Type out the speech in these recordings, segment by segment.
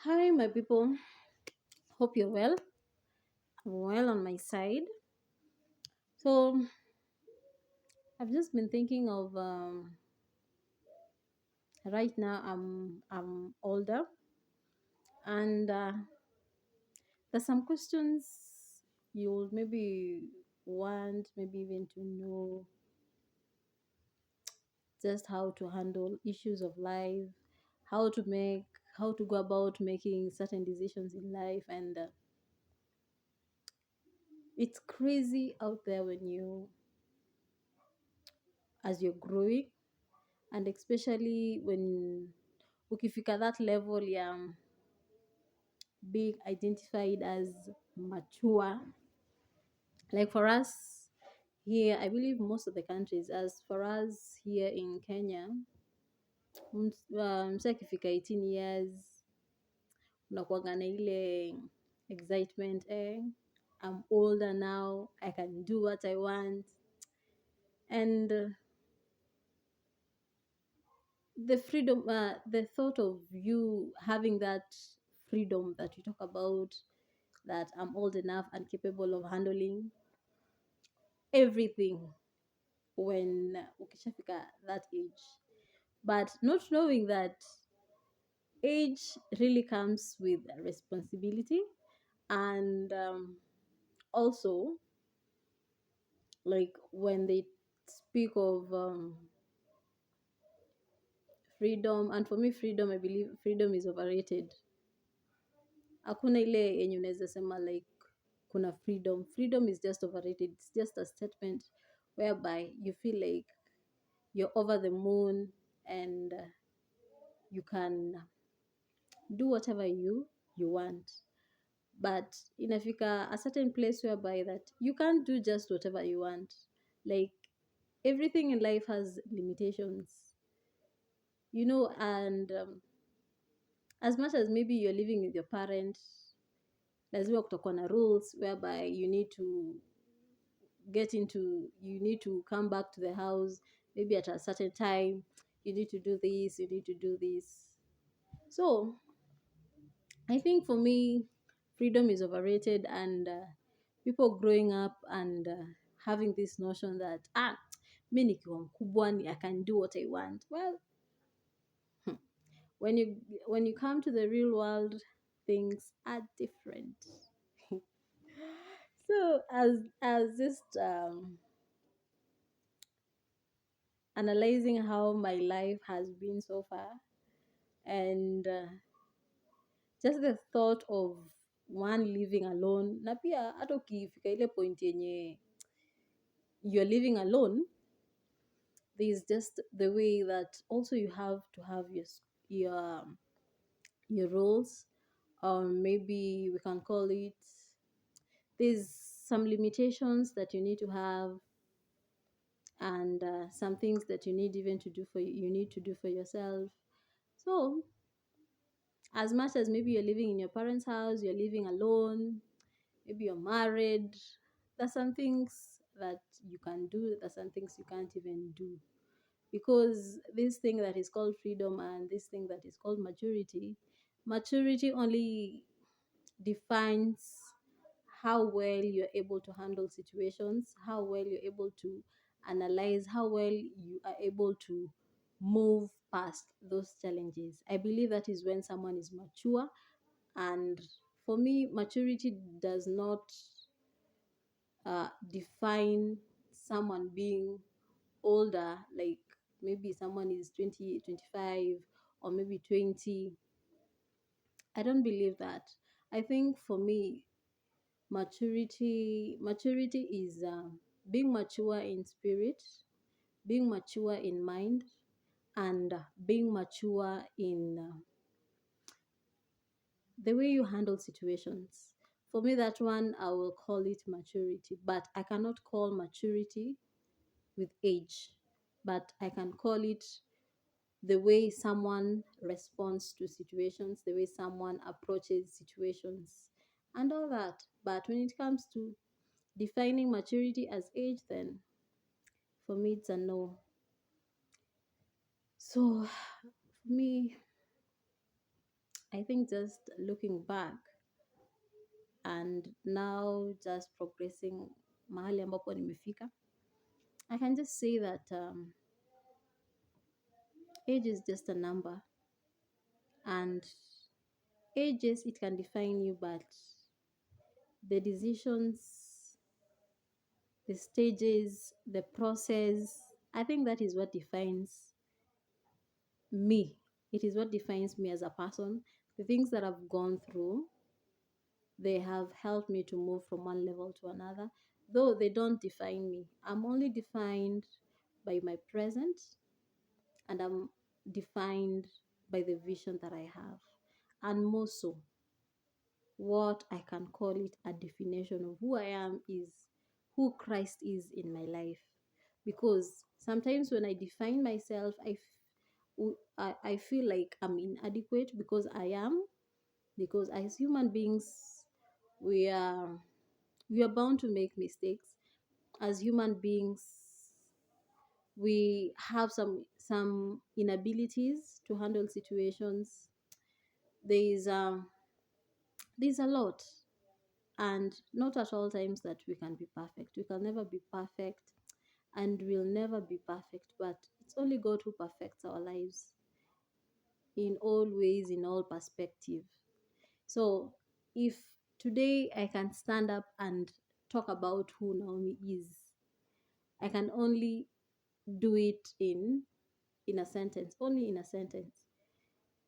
Hi, my people. Hope you're well. I'm well on my side. So, I've just been thinking of right now. I'm older, and there's some questions you'll maybe want, maybe even to know just how to handle issues of life, how to make, how to go about making certain decisions in life, and it's crazy out there when as you're growing, and especially when ukifika that level ya being identified as mature, like for us here, I believe most of the countries, as for us here in Kenya, mse akifika 18 years unakuanga na ile excitement, I'm older now, I can do what I want. And the freedom, the thought of you having that freedom that you talk about, that I'm old enough and capable of handling everything when ukishafika that age. But not knowing that age really comes with responsibility, and also, like when they speak of freedom, and for me, freedom, I believe freedom is overrated. Hakuna ile yenye unaweza sema like kuna freedom. Freedom is just overrated. It's just a statement whereby you feel like you're over the moon, and you can do whatever you want. But inafika a certain place whereby that you can't do just whatever you want. Like everything in life has limitations, and as much as maybe you're living with your parents, lazima kutakuwa na rules whereby you need to come back to the house maybe at a certain time. You need to do this, you need to do this. So I think for me, freedom is overrated, and people growing up and having this notion that mi nikiwa mkubwa I can do what I want. Well, when you come to the real world, things are different. So as just analyzing how my life has been so far, and just the thought of one living alone, na pia hata ukifika ile point yenye you're living alone, there's just the way that also you have to have your your roles, or maybe we can call it, there's some limitations that you need to have, and some things that you need even to do for you need to do for yourself. So as much as maybe you're living in your parents' house, you're living alone, maybe you're married, there's some things that you can do, there's some things you can't even do, because this thing that is called freedom and this thing that is called maturity only defines how well you're able to handle situations, how well you're able to analyze, how well you are able to move past those challenges. I believe that is when someone is mature. And for me, maturity does not define someone being older, like maybe someone is 20, 25, or maybe 20. I don't believe that. I think for me, maturity is being mature in spirit, being mature in mind, and being mature in the way you handle situations. For me, that one, I will call it maturity, but I cannot call maturity with age, but I can call it the way someone responds to situations, the way someone approaches situations, and all that. But when it comes to defining maturity as age, then for me, it's a no. So, for me, I think just looking back and now just progressing mahali ambapo nimefika, I can just say that age is just a number, and ages, it can define you, but the decisions, the stages, the process, I think that is what defines me. It is what defines me as a person. The things that I've gone through, they have helped me to move from one level to another, though they don't define me. I'm only defined by my present, and I'm defined by the vision that I have. And more so, what I can call it a definition of who I am is who Christ is in my life. Because sometimes when I define myself, I feel like I'm inadequate, because I am. Because as human beings, we are we are bound to make mistakes. As human beings, we have some inabilities to handle situations. There's a lot, and not at all times that we can be perfect. We can never be perfect, and we'll never be perfect, but it's only God who perfects our lives in all ways, in all perspective. So if today I can stand up and talk about who Naomi is, I can only do it in a sentence, only in a sentence.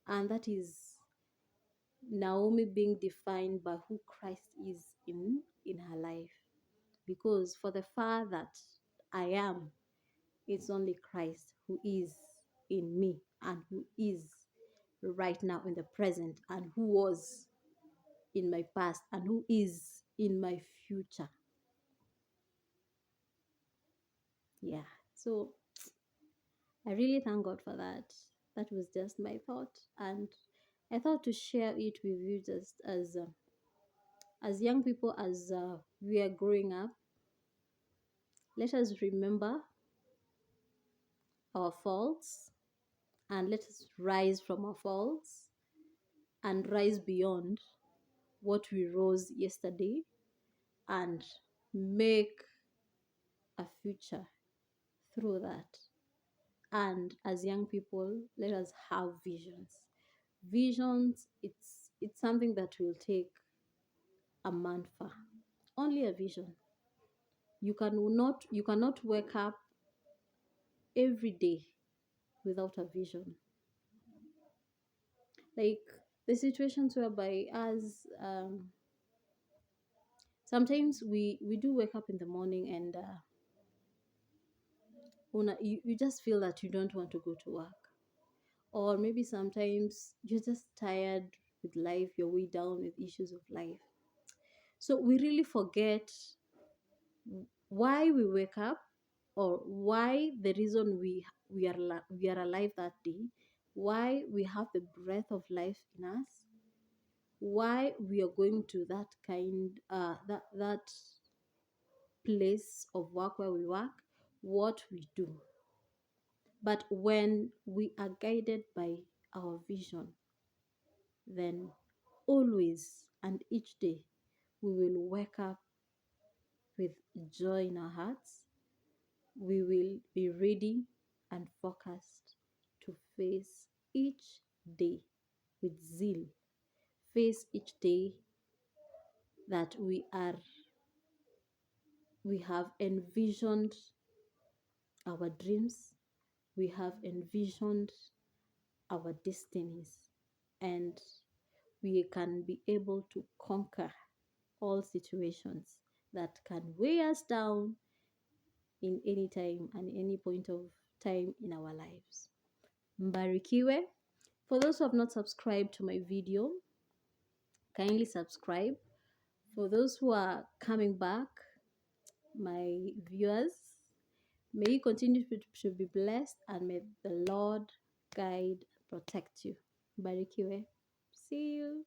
And that is Naomi being defined by who Christ is in her life. Because for the far that I am, it's only Christ who is in me, and who is right now in the present, and who was in my past, and who is in my future. Yeah. So I really thank God for that. That was just my thought, and I thought to share it with you, just as young people, as we are growing up. Let us remember our faults, and let us rise from our faults and rise beyond what we rose yesterday, and make a future through that. And as young people, let us have visions. Visions, it's something that will take a man far. Only a vision. You cannot wake up every day without a vision. Like the situations whereby us sometimes we do wake up in the morning, and you just feel that you don't want to go to work. Or maybe sometimes you're just tired with life, you're way down with issues of life. So we really forget why we wake up, or why the reason we are alive that day, why we have the breath of life in us, why we are going to that place of work where we work, what we do. But when we are guided by our vision, then always and each day we will wake up with joy in our hearts. We will be ready and focused to face each day with zeal. Face each day that we have envisioned our dreams, we have envisioned our destinies, and we can be able to conquer all situations that can weigh us down in any time and any point of time in our lives. Mbarikiwe. For those who have not subscribed to my video, kindly subscribe. For those who are coming back, my viewers, may you continue to be blessed, and may the Lord guide, protect you. Barikiwe. See you.